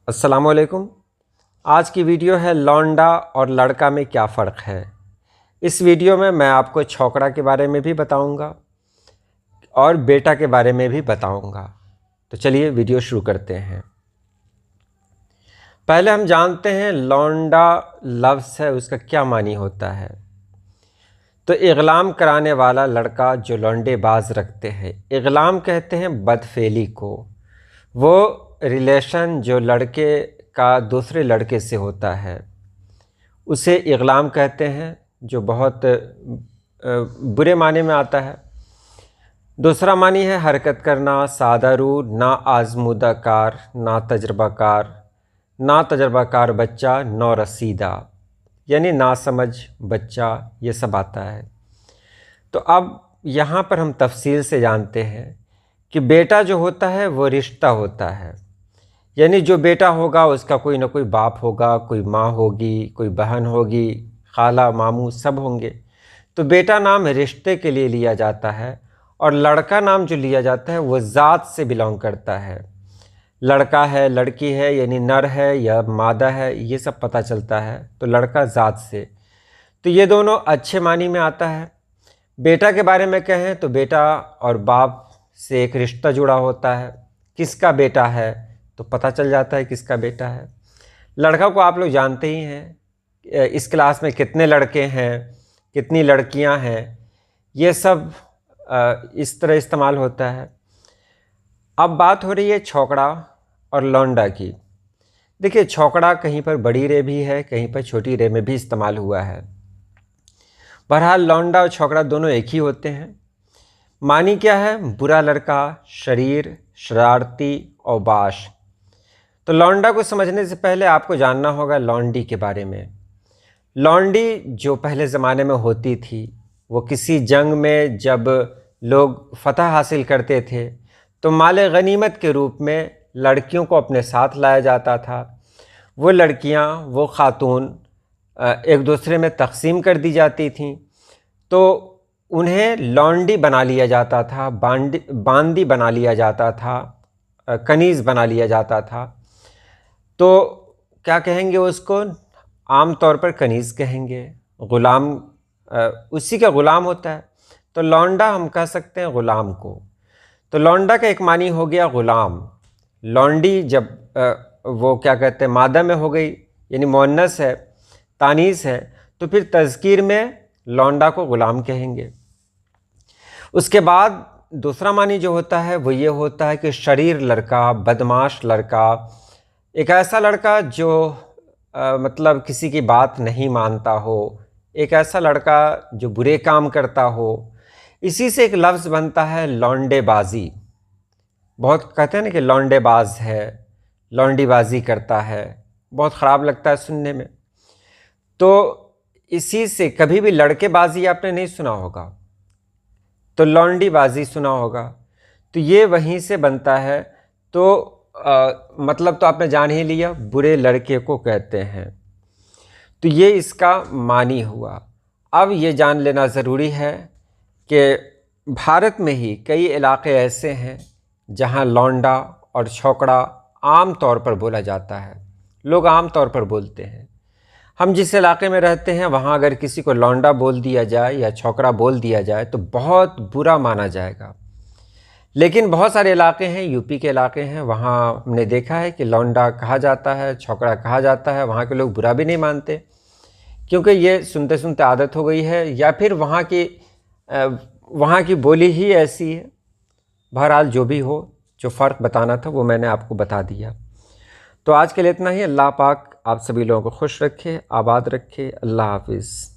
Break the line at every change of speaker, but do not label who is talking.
अस्सलामुअलैकुम। आज की वीडियो है लौंडा और लड़का में क्या फ़र्क है। इस वीडियो में मैं आपको छोकरा के बारे में भी बताऊंगा और बेटा के बारे में भी बताऊंगा। तो चलिए वीडियो शुरू करते हैं। पहले हम जानते हैं लौंडा लफ्ज़ है उसका क्या मानी होता है। तो इग़लाम कराने वाला लड़का जो लौंडेबाज रखते हैं, इग़लाम कहते हैं बदफेली को। वो रिलेशन जो लड़के का दूसरे लड़के से होता है उसे इग़लाम कहते हैं, जो बहुत बुरे माने में आता है। दूसरा मानी है हरकत करना, सादा रू, ना आज़मूदा कार, ना तजर्बाकार बच्चा, नौ रसीदा, यानी ना समझ बच्चा, ये सब आता है। तो अब यहाँ पर हम तफसील से जानते हैं कि बेटा जो होता है वो रिश्ता होता है, यानी जो बेटा होगा उसका कोई ना कोई बाप होगा, कोई माँ होगी, कोई बहन होगी, खाला मामू सब होंगे। तो बेटा नाम रिश्ते के लिए लिया जाता है और लड़का नाम जो लिया जाता है वो ज़ात से बिलोंग करता है। लड़का है, लड़की है, यानी नर है या मादा है, ये सब पता चलता है। तो लड़का ज़ात से, तो ये दोनों अच्छे मानी में आता है। बेटा के बारे में कहें तो बेटा और बाप से एक रिश्ता जुड़ा होता है। किसका बेटा है तो पता चल जाता है किसका बेटा है। लड़का को आप लोग जानते ही हैं, इस क्लास में कितने लड़के हैं, कितनी लड़कियां हैं, ये सब इस तरह इस्तेमाल होता है। अब बात हो रही है छोकरा और लौंडा की। देखिए, छोकरा कहीं पर बड़ी रे भी है, कहीं पर छोटी रे में भी इस्तेमाल हुआ है। बहरहाल लौंडा और छोकरा दोनों एक ही होते हैं। मानी क्या है? बुरा लड़का, शरीर, शरारती और बाश। तो लौंडा को समझने से पहले आपको जानना होगा लौंडी के बारे में। लौंडी जो पहले ज़माने में होती थी, वो किसी जंग में जब लोग फतह हासिल करते थे तो माले गनीमत के रूप में लड़कियों को अपने साथ लाया जाता था। वो लड़कियां, वो खातून एक दूसरे में तकसीम कर दी जाती थीं, तो उन्हें लौंडी बना लिया जाता था, बांदी बना लिया जाता था, कनीज़ बना लिया जाता था। तो क्या कहेंगे उसको? आम तौर पर कनीज़ कहेंगे। ग़ुलाम उसी का ग़ुलाम होता है। तो लौंडा हम कह सकते हैं ग़ुलाम को। तो लौंडा का एक मानी हो गया ग़ुलाम। लौंडी जब वो क्या कहते हैं मादा में हो गई, यानी मुअन्नस है, तानीस है, तो फिर तज़कीर में लौंडा को ग़ुलाम कहेंगे। उसके बाद दूसरा मानी जो होता है वो ये होता है कि शरीर लड़का, बदमाश लड़का, एक ऐसा लड़का जो मतलब किसी की बात नहीं मानता हो, एक ऐसा लड़का जो बुरे काम करता हो। इसी से एक लफ्ज़ बनता है लौंडेबाजी। बहुत कहते हैं ना कि लौंडेबाज है, लौंडीबाजी करता है, बहुत ख़राब लगता है सुनने में। तो इसी से कभी भी लड़केबाजी आपने नहीं सुना होगा, तो लौंडीबाजी सुना होगा। तो ये वहीं से बनता है। तो मतलब तो आपने जान ही लिया, बुरे लड़के को कहते हैं। तो ये इसका मानी हुआ। अब ये जान लेना ज़रूरी है कि भारत में ही कई इलाके ऐसे हैं जहाँ लौंडा और छोकरा आम तौर पर बोला जाता है, लोग आम तौर पर बोलते हैं। हम जिस इलाके में रहते हैं वहाँ अगर किसी को लौंडा बोल दिया जाए या छोकरा बोल दिया जाए तो बहुत बुरा माना जाएगा। लेकिन बहुत सारे इलाके हैं, यूपी के इलाके हैं, वहाँ हमने देखा है कि लौंडा कहा जाता है, छोकरा कहा जाता है। वहाँ के लोग बुरा भी नहीं मानते, क्योंकि ये सुनते सुनते आदत हो गई है, या फिर वहाँ की बोली ही ऐसी है। बहरहाल जो भी हो, जो फ़र्क बताना था वो मैंने आपको बता दिया। तो आज के लिए इतना ही। अल्लाह पाक आप सभी लोगों को खुश रखे, आबाद रखे। अल्लाह हाफिज़।